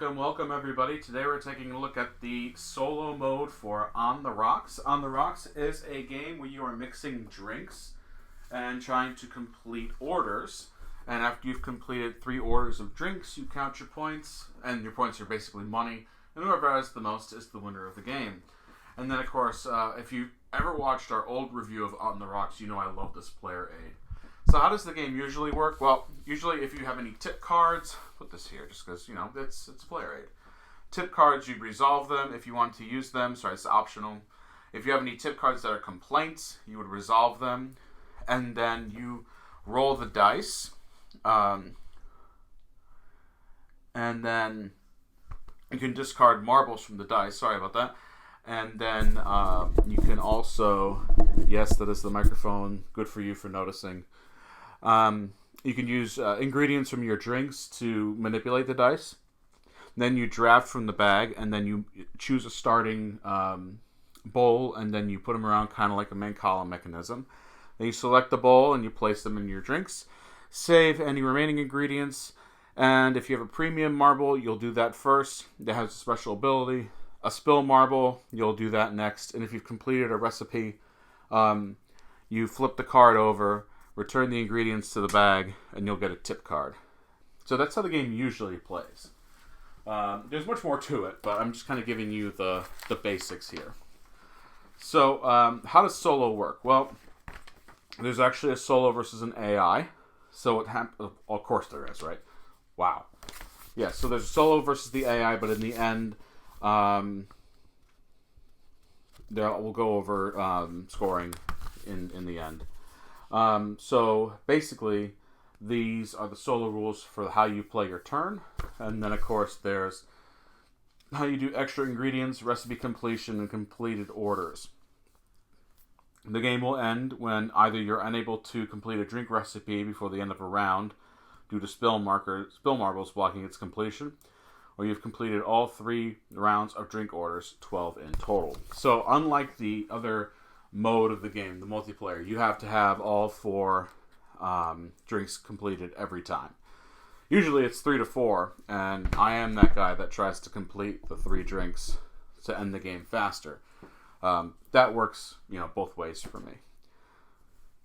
Welcome everybody. Today we're taking a look at the solo mode for On the Rocks. On the Rocks is a game where you are mixing drinks and trying to complete orders. And after you've completed 3 orders of drinks, you count your points, and your points are basically money. And whoever has the most is the winner of the game. And then, of course, if you ever watched our old review of On the Rocks, you know I love this player aid. So how does the game usually work? Well, usually if you have any tip cards, put this here just because, you know, it's player aid. Tip cards, you resolve them if you want to use them. Sorry, it's optional. If you have any tip cards that are complaints, you would resolve them. And then you roll the dice. And then you can discard marbles from the dice. Sorry about that. And then you can also, yes, that is the microphone. Good for you for noticing. You can use ingredients from your drinks to manipulate the dice. Then you draft from the bag, and then you choose a starting bowl, and then you put them around kind of like a main column mechanism. Then you select the bowl, and you place them in your drinks. Save any remaining ingredients, and if you have a premium marble, you'll do that first. That has a special ability. A spill marble, you'll do that next. And if you've completed a recipe, you flip the card over, return the ingredients to the bag, and you'll get a tip card. So that's how the game usually plays. There's much more to it, but I'm just kind of giving you the basics here. So how does solo work? Well, there's actually a solo versus an AI. So of course there is, right? Wow. Yeah, so there's a solo versus the AI, but in the end, we'll go over scoring in the end. So basically, these are the solo rules for how you play your turn. And then, of course, there's how you do extra ingredients, recipe completion, and completed orders. The game will end when either you're unable to complete a drink recipe before the end of a round due to spill marbles blocking its completion, or you've completed all 3 rounds of drink orders, 12 in total. So unlike the other mode of the game, the multiplayer, you have to have all 4 drinks completed every time. Usually it's 3 to 4, and I am that guy that tries to complete the 3 drinks to end the game faster. That works, both ways for me.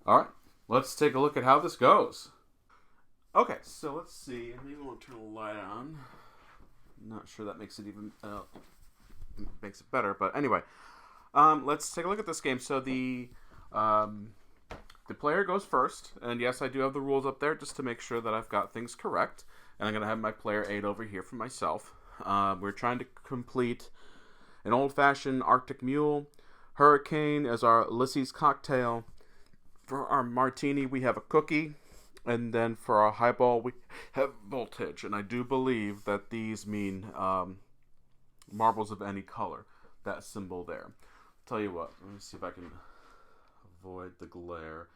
All right, let's take a look at how this goes. Okay, so let's see. Maybe we'll turn the light on. Not sure that makes it even makes it better, but anyway, let's take a look at this game. So the player goes first, and yes, I do have the rules up there just to make sure that I've got things correct. And I'm gonna have my player aid over here for myself. We're trying to complete an old-fashioned Arctic Mule, Hurricane as our Ulysses cocktail. For our martini, we have a cookie. And then for our highball, we have voltage. And I do believe that these mean marbles of any color. That symbol there. Tell you what, let me see if I can avoid the glare.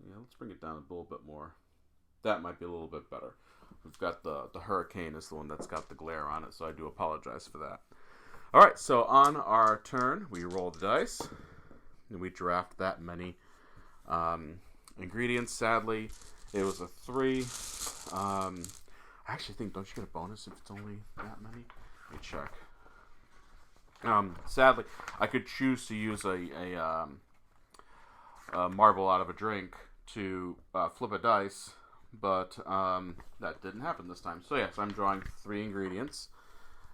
Yeah, let's bring it down a little bit more. That might be a little bit better. We've got the Hurricane is the one that's got the glare on it, so I do apologize for that. Alright, so on our turn, we roll the dice. And we draft that many ingredients. Sadly, it was a 3. I actually think, don't you get a bonus if it's only that many? Let me check. Sadly, I could choose to use a marble out of a drink to flip a dice, but that didn't happen this time. So yes, I'm drawing 3 ingredients,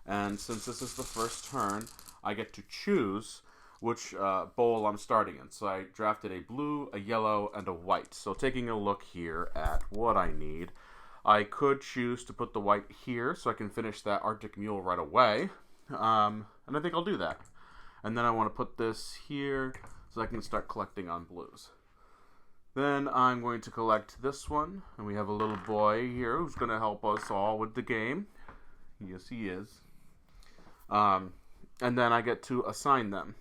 and since this is the first turn, I get to choose which bowl I'm starting in. So I drafted a blue, a yellow, and a white. So taking a look here at what I need, I could choose to put the white here so I can finish that Arctic Mule right away. And I think I'll do that. And then I want to put this here so I can start collecting on blues. Then I'm going to collect this one. And we have a little boy here who's going to help us all with the game. Yes, he is. And then I get to assign them.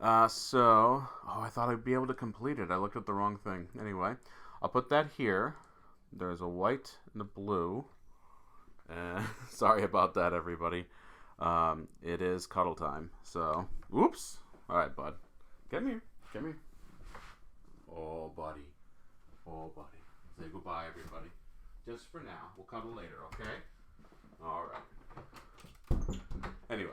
I thought I'd be able to complete it. I looked at the wrong thing. Anyway, I'll put that here. There's a white and a blue. Sorry about that, everybody. It is cuddle time. So, oops. All right, bud. Come here. Oh, buddy. Say goodbye, everybody. Just for now. We'll cuddle later, okay? All right. Anyway.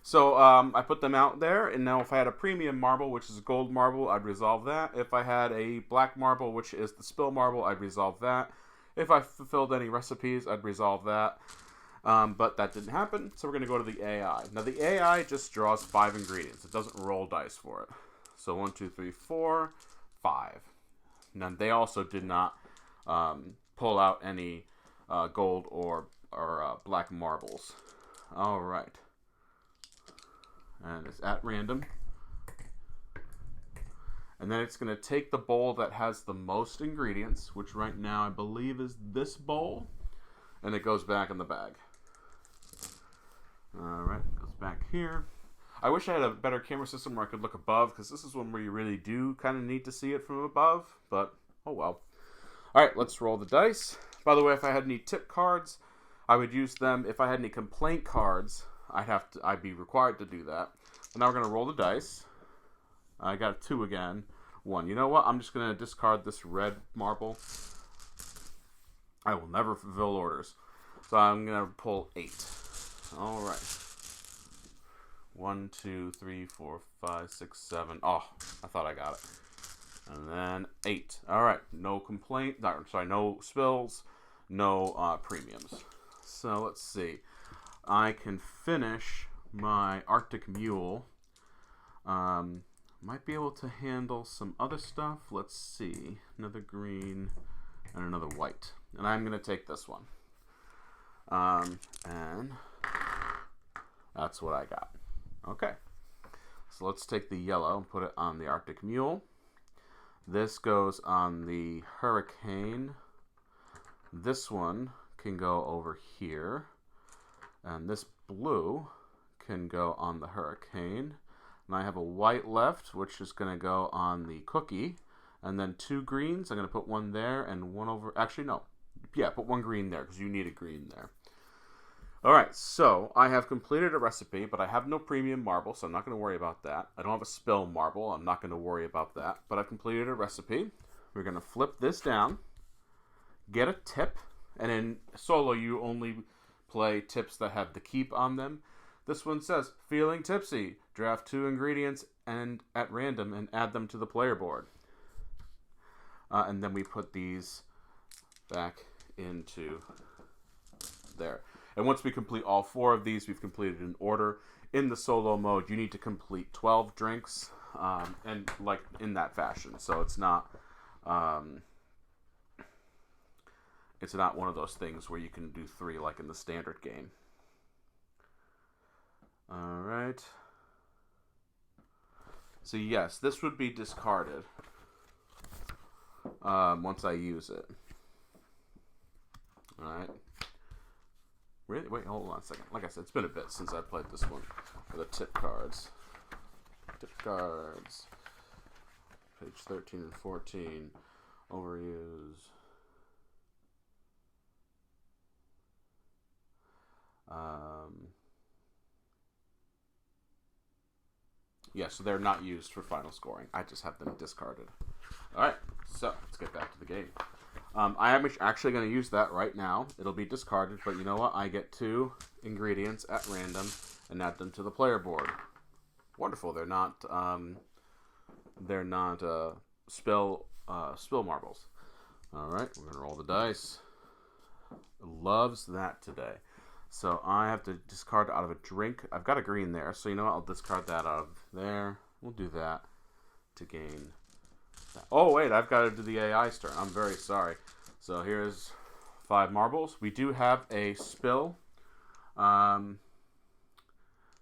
So I put them out there, and now if I had a premium marble, which is a gold marble, I'd resolve that. If I had a black marble, which is the spill marble, I'd resolve that. If I fulfilled any recipes, I'd resolve that. But that didn't happen, so we're going to go to the AI. Now, the AI just draws 5 ingredients. It doesn't roll dice for it. So 1, 2, 3, 4, 5. Now, they also did not pull out any gold or black marbles. All right. And it's at random. And then it's going to take the bowl that has the most ingredients, which right now I believe is this bowl, and it goes back in the bag. Alright, goes back here. I wish I had a better camera system where I could look above, because this is one where you really do kind of need to see it from above, but oh well. Alright, let's roll the dice. By the way, if I had any tip cards, I would use them. If I had any complaint cards, I'd be required to do that. But now we're going to roll the dice. I got a 2 again. 1. You know what? I'm just going to discard this red marble. I will never fulfill orders. So I'm going to pull 8. All right. 1, 2, 3, 4, 5, 6, 7. Oh, I thought I got it. And then 8. All right. No complaint. No spills. No premiums. So let's see. I can finish my Arctic Mule. Might be able to handle some other stuff. Let's see. Another green and another white. And I'm going to take this one. And that's what I got. Okay. So let's take the yellow and put it on the Arctic Mule. This goes on the Hurricane. This one can go over here. And this blue can go on the Hurricane. And I have a white left, which is going to go on the Cookie. And then 2 greens. I'm going to put one there and one over... Actually, no. Yeah, put 1 green there because you need a green there. Alright, so I have completed a recipe, but I have no premium marble, so I'm not going to worry about that. I don't have a spill marble. I'm not going to worry about that. But I've completed a recipe. We're going to flip this down, get a tip, and in solo you only play tips that have the keep on them. This one says, feeling tipsy. Draft 2 ingredients and at random and add them to the player board. And then we put these back into there. And once we complete all 4 of these, we've completed an order. In the solo mode, you need to complete 12 drinks, and like in that fashion. So it's not one of those things where you can do 3 like in the standard game. All right. So yes, this would be discarded once I use it. All right. Really? Wait, hold on a second. Like I said, it's been a bit since I played this one. For the tip cards. Tip cards. Page 13 and 14. Overuse. Yeah, so they're not used for final scoring. I just have them discarded. Alright, so let's get back to the game. I am actually going to use that right now. It'll be discarded, but you know what? I get 2 ingredients at random and add them to the player board. Wonderful. They're not spill marbles. All right, we're going to roll the dice. Loves that today. So I have to discard out of a drink. I've got a green there, so you know what? I'll discard that out of there. We'll do that to gain that. Oh, wait, I've got to do the AI's turn. I'm very sorry. So here's 5 marbles. We do have a spill.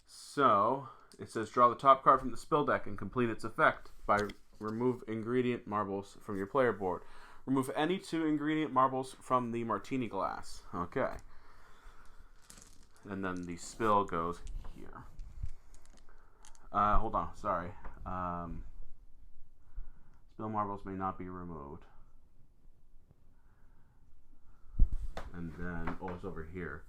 So it says draw the top card from the spill deck and complete its effect by remove ingredient marbles from your player board. Remove any 2 ingredient marbles from the martini glass. Okay. And then the spill goes here. Hold on, sorry. Spill marbles may not be removed. And then, oh, it's over here.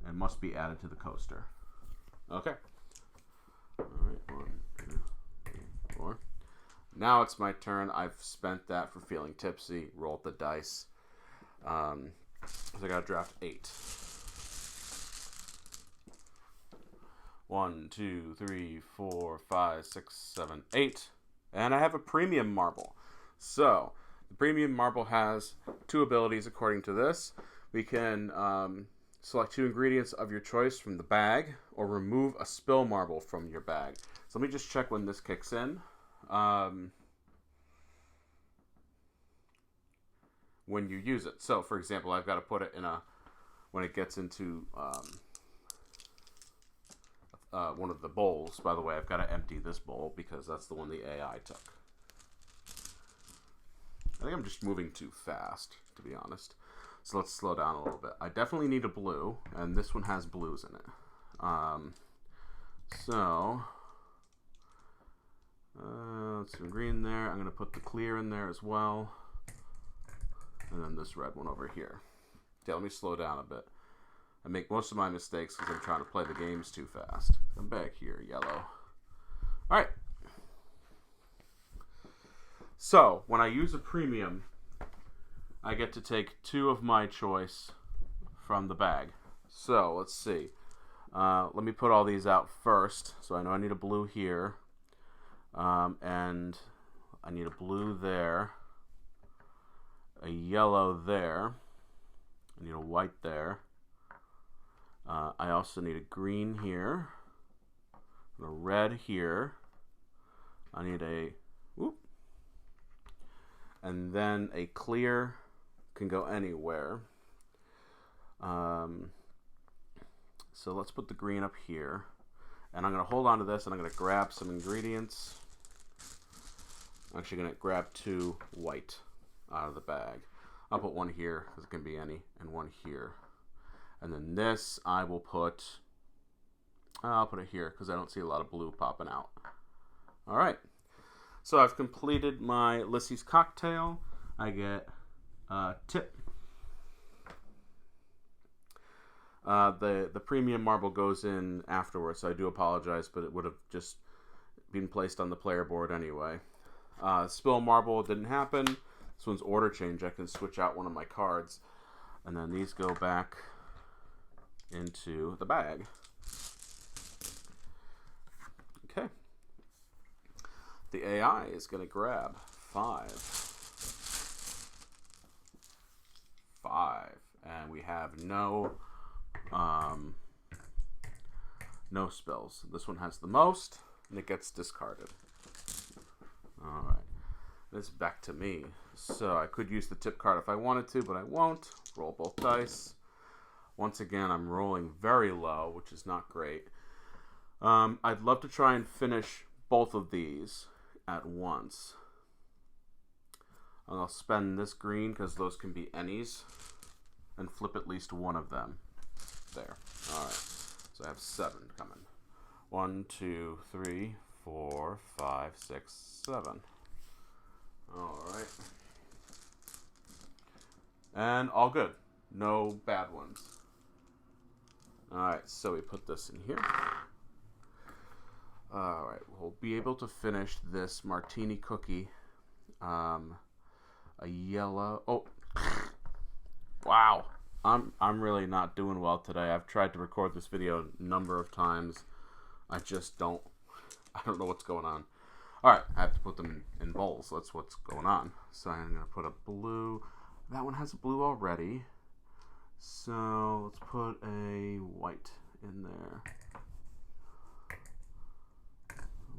It must be added to the coaster. Okay. All right, 1, 2, 3, 4. now it's my turn. I've spent that for feeling tipsy. Rolled the dice. So I got to draft 8. 1, 2, 3, 4, 5, 6, 7, 8. And I have a premium marble. So, the premium marble has 2 abilities according to this. We can select 2 ingredients of your choice from the bag, or remove a spill marble from your bag. So let me just check when this kicks in. When you use it. So, for example, I've got to put it in when it gets into one of the bowls. By the way, I've got to empty this bowl because that's the one the AI took. I think I'm just moving too fast, to be honest. So let's slow down a little bit. I definitely need a blue, and this one has blues in it. Let's do green there. I'm going to put the clear in there as well. And then this red one over here. Okay, let me slow down a bit. I make most of my mistakes because I'm trying to play the games too fast. Come back here, yellow. Alright. So, when I use a premium, I get to take 2 of my choice from the bag. So, let's see. Let me put all these out first. So I know I need a blue here. And I need a blue there. A yellow there. I need a white there. I also need a green here. A red here. I need and then a clear can go anywhere. So let's put the green up here. And I'm going to hold on to this, and I'm going to grab some ingredients. I'm actually going to grab 2 white out of the bag. I'll put 1 here, because it can be any, and 1 here. And then this, I'll put it here, because I don't see a lot of blue popping out. Alright. So I've completed my Lissy's cocktail. I get tip. The premium marble goes in afterwards, so I do apologize, but it would have just been placed on the player board anyway. Spill marble didn't happen. This one's order change. I can switch out one of my cards, and then these go back into the bag. Okay. The AI is going to grab 5. 5. And we have no spills. This one has the most, and it gets discarded. Alright. It's back to me. So I could use the tip card if I wanted to, but I won't. Roll both dice. Once again, I'm rolling very low, which is not great. I'd love to try and finish both of these at once. I'll spend this green because those can be any's, and flip at least one of them. There. Alright. So I have 7 coming. 1, 2, 3, 4, 5, 6, 7. Alright. And all good. No bad ones. Alright, so we put this in here. Alright, we'll be able to finish this martini cookie. A yellow. Oh. Wow. I'm really not doing well today. I've tried to record this video a number of times. I don't know what's going on. Alright, I have to put them in bowls. That's what's going on. So I'm going to put a blue. That one has a blue already. So let's put a white in there.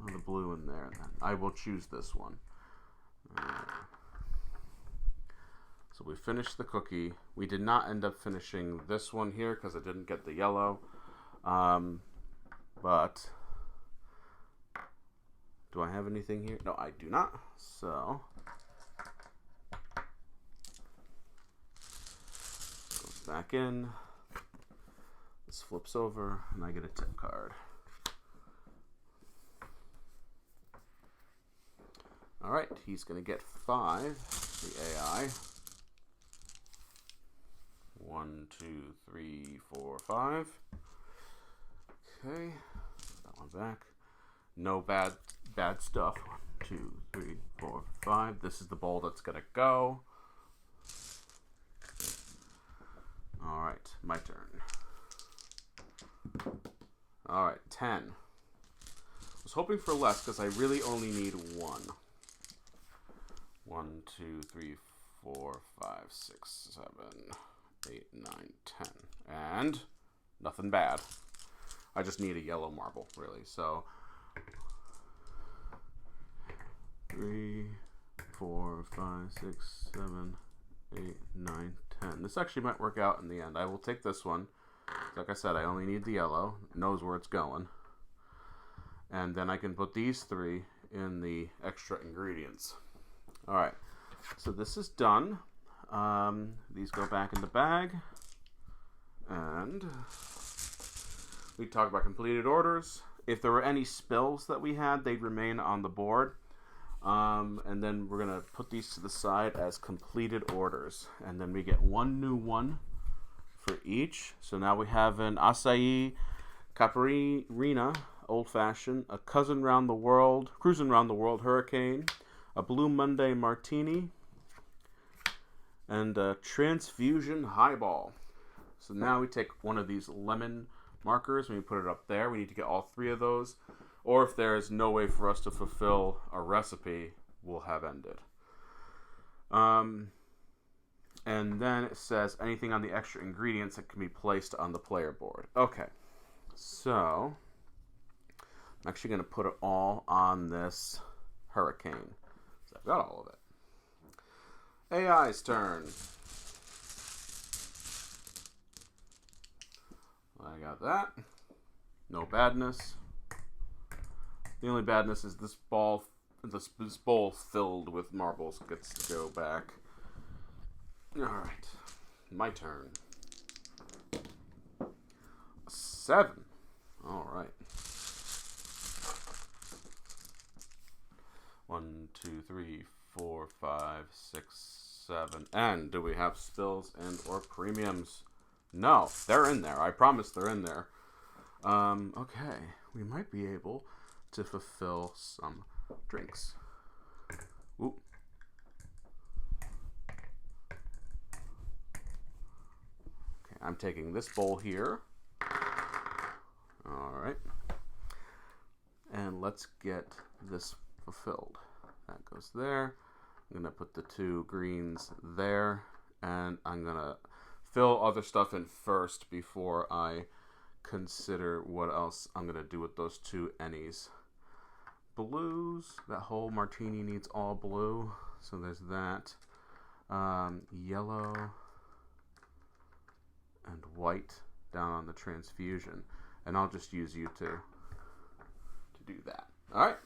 Another blue in there. And then I will choose this one. So we finished the cookie. We did not end up finishing this one here because I didn't get the yellow. But do I have anything here? No, I do not. So goes back in. This flips over, and I get a tip card. All right, he's going to get 5. The AI. 1, 2, 3, 4, 5. Okay, that one back. No bad stuff. 1, 2, 3, 4, 5. This is the bowl that's going to go. All right, my turn. All right, 10. I was hoping for less because I really only need 1. 1, 2, 3, 4, 5, 6, 7, 8, 9, 10. And nothing bad. I just need a yellow marble, really. So 3, 4, 5, 6, 7, 8, 9, 10. This actually might work out in the end. I will take this one. Like I said, I only need the yellow. It knows where it's going. And then I can put these 3 in the extra ingredients. All right. So this is done. These go back in the bag. And we talked about completed orders. If there were any spills that we had, they'd remain on the board. And then we're going to put these to the side as completed orders. And then we get 1 new one for each. So now we have an acai caparina old fashioned, a cruising round the world hurricane, a Blue Monday martini, and a transfusion highball. So now we take one of these lemon markers and we put it up there. We need to get all 3 of those. Or if there is no way for us to fulfill a recipe, we'll have ended. And then it says anything on the extra ingredients that can be placed on the player board. Okay, so I'm actually going to put it all on this hurricane. So I've got all of it. AI's turn. I got that. No badness. The only badness is this bowl filled with marbles gets to go back. Alright. My turn. 7. Alright. 1, 2, 3, 4, 5, 6, 7. And do we have spills and or premiums? No, they're in there. I promise they're in there. Okay. We might be able to fulfill some drinks. Oop. Okay, I'm taking this bowl here. All right. And let's get this fulfilled. That goes there. I'm going to put the 2 greens there. And I'm going to fill other stuff in first before I consider what else I'm going to do with those 2 ennies. Blues. That whole martini needs all blue. So there's that. Yellow and white down on the transfusion. And I'll just use you to do that. All right.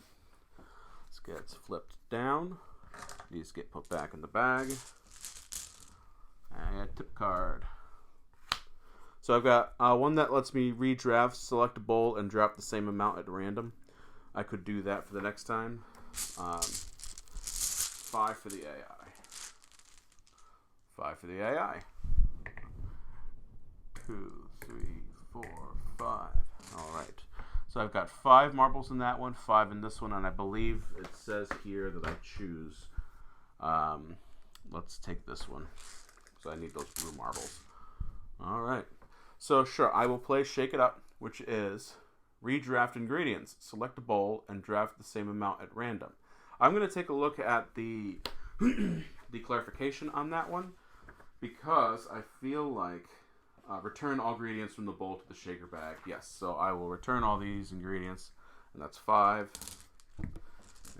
This gets flipped down. These get put back in the bag. And a tip card. So I've got one that lets me redraft, select a bowl, and draft the same amount at random. I could do that for the next time. 5 for the AI. 5 for the AI. 2, 3, 4, 5. All right. So I've got 5 marbles in that one, 5 in this one, and I believe it says here that I choose. Let's take this one. So I need those blue marbles. All right. So sure, I will play Shake It Up, which is redraft ingredients. Select a bowl and draft the same amount at random. I'm going to take a look at the the clarification on that one because I feel like return all ingredients from the bowl to the shaker bag. Yes, so I will return all these ingredients, and that's 5,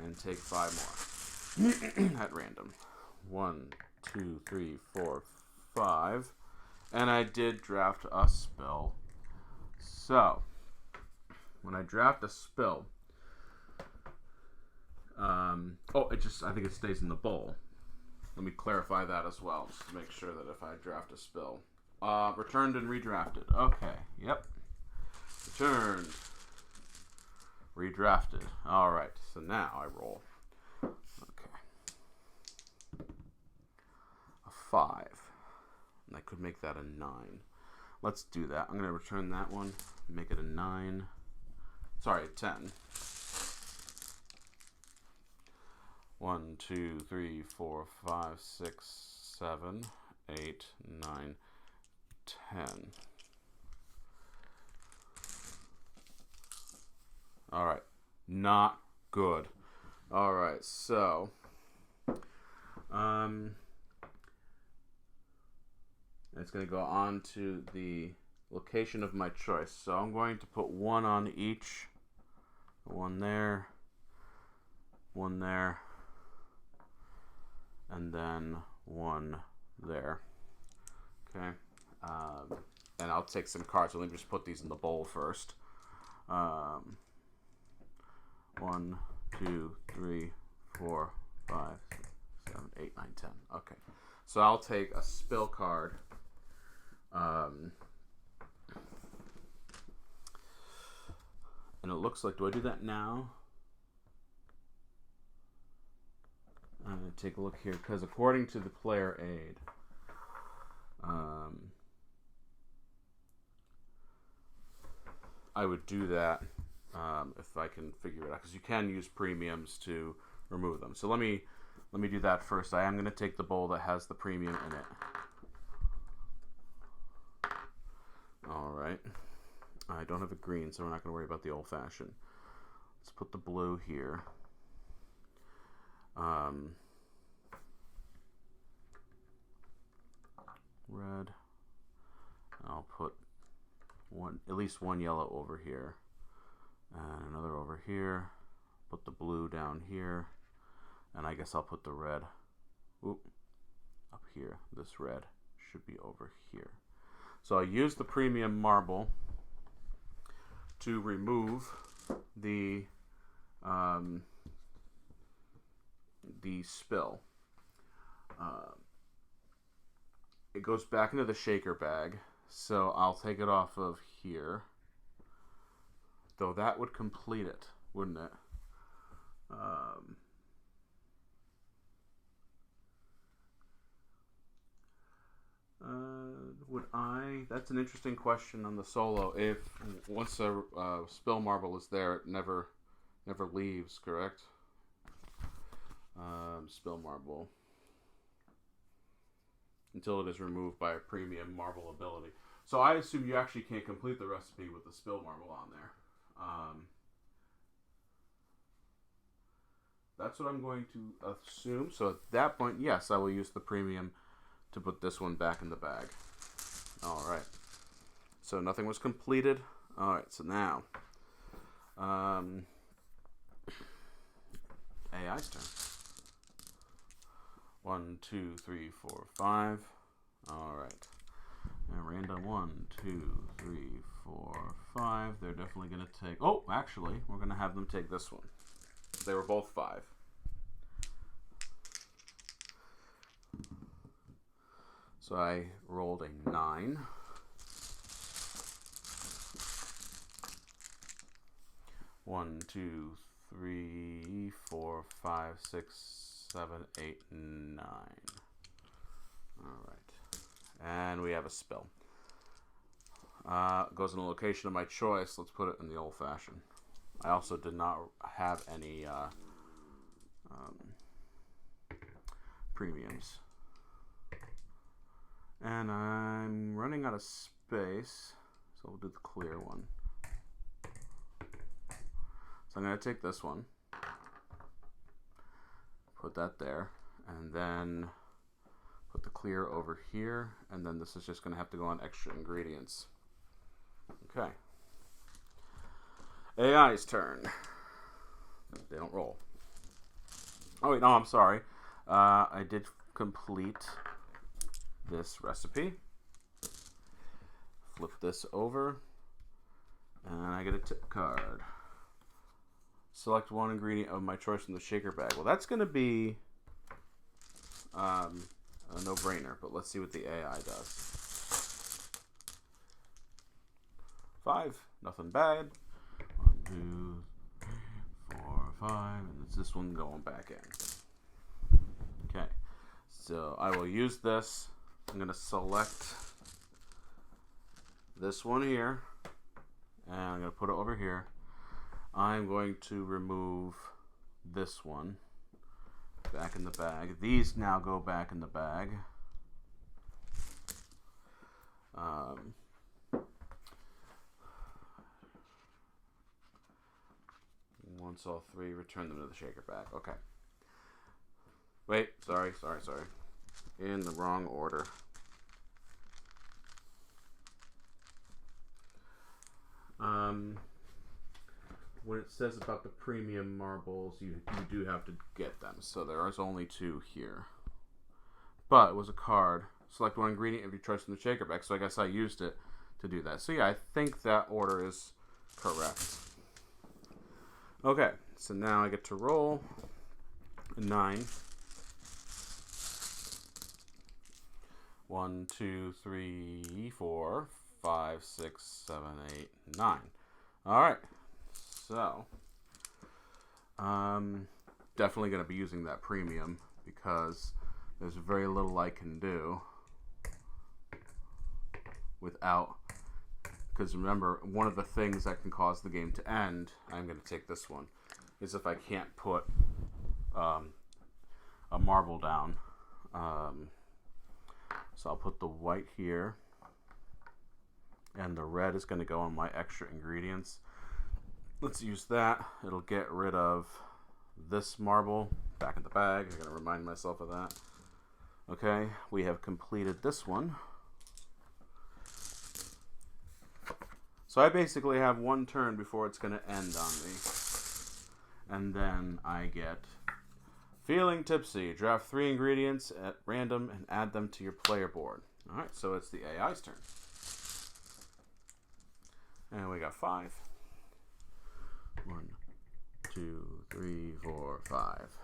and take 5 more at random. 1, 2, 3, 4, 5, and I did draft a spill. So when I draft a spill, I think it stays in the bowl. Let me clarify that as well, just to make sure that if I draft a spill. Returned and redrafted. Okay, yep. Returned. Redrafted. Alright, so now I roll. Okay. A 5. And I could make that a 9. Let's do that. I'm going to return that one, make it a 9. Sorry, a 10. 1, 2, 3, 4, 5, 6, 7, 8, 9, 10. All right, not good. All right, so it's going to go on to the location of my choice. So I'm going to put one on each. One there, and then one there. Okay, and I'll take some cards. So let me just put these in the bowl first. 1, 2, 3, 4, 5, 6, 7, 8, 9, 10. Okay, so I'll take a spill card. And it looks like, do I do that now? I'm going to take a look here, because according to the player aid, I would do that if I can figure it out, because you can use premiums to remove them. So let me do that first. I am going to take the bowl that has the premium in it. All right. I don't have a green, so we're not going to worry about the old-fashioned. Let's put the blue here. Red. I'll put at least one yellow over here, and another over here. Put the blue down here, and I guess I'll put the red up here. This red should be over here. So I use the premium marble to remove the spill. It goes back into the shaker bag, so I'll take it off of here. Though that would complete it, wouldn't it? Would I? That's an interesting question on the solo. If once a spill marble is there, it never leaves, correct? Spill marble until it is removed by a premium marble ability. So I assume you actually can't complete the recipe with the spill marble on there. That's what I'm going to assume. So at that point, yes, I will use the premium to put this one back in the bag. All right. So nothing was completed. All right. So now, AI's turn. 1, 2, 3, 4, 5. All right. And random 1, 2, 3, 4, 5. They're definitely going to take. Oh, actually, we're going to have them take this one. They were both 5. So I rolled a 9. One, 2, 3, 4, 5, 6, 7, 8, 9. All right. And we have a spill. Goes in the location of my choice. Let's put it in the old-fashioned. I also did not have any premiums. And I'm running out of space, so we'll do the clear one. So I'm going to take this one, put that there, and then put the clear over here, and then this is just going to have to go on extra ingredients. Okay. AI's turn. They don't roll. Oh wait, no, I'm sorry. I did complete this recipe. Flip this over, and I get a tip card. Select one ingredient of my choice from the shaker bag. Well, that's going to be a no-brainer, but let's see what the AI does. 5, nothing bad. 1, 2, 3, 4, 5, and it's this one going back in. Okay, so I will use this. I'm going to select this one here, and I'm going to put it over here. I'm going to remove this one, Back in the bag. These now go back in the bag. Once all three, return them to the shaker bag. Okay. Wait, sorry. In the wrong order. When it says about the premium marbles, you do have to get them. So there is only 2 here. But it was a card. Select one ingredient if you trust in the shaker bag. So I guess I used it to do that. So yeah, I think that order is correct. Okay, so now I get to roll 9. 1, 2, 3, 4, 5, 6, 7, 8, 9. All right, so definitely going to be using that premium because there's very little I can do without. Because remember, one of the things that can cause the game to end, I'm going to take this one, is if I can't put a marble down. So I'll put the white here, and the red is going to go on my extra ingredients. Let's use that. It'll get rid of this marble back in the bag. I'm going to remind myself of that. Okay, we have completed this one. So I basically have one turn before it's going to end on me. And then I get feeling tipsy. Draft 3 ingredients at random and add them to your player board. Alright, so it's the AI's turn. And we got 5. 1, 2, 3, 4, 5.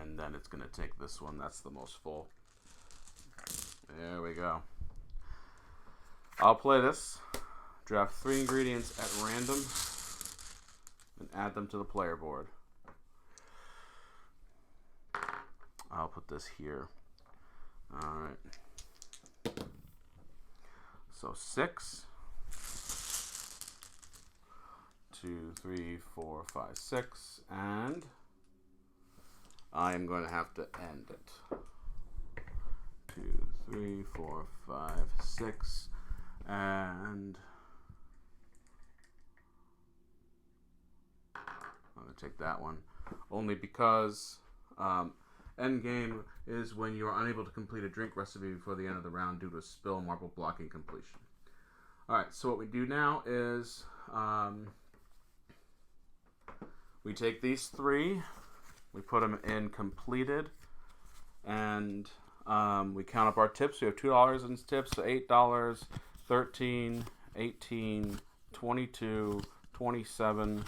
And then it's going to take this one. That's the most full. There we go. I'll play this. Draft 3 ingredients at random and add them to the player board. I'll put this here. Alright. So 6. 2, 3, 4, 5, 6. And I am going to have to end it. 2, 3, 4, 5, 6. And I'm going to take that one. Only because end game is when you are unable to complete a drink recipe before the end of the round due to a spill, marble blocking completion. Alright, so what we do now is we take these 3, we put them in completed, and we count up our tips. We have $2 in tips, so $8, 13, 18, 22, 27,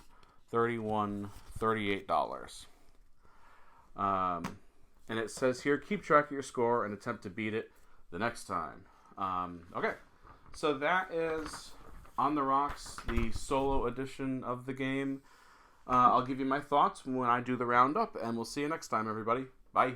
31, $38. And it says here, keep track of your score and attempt to beat it the next time. Okay, so that is On the Rocks, the solo edition of the game. I'll give you my thoughts when I do the roundup, and we'll see you next time, everybody. Bye.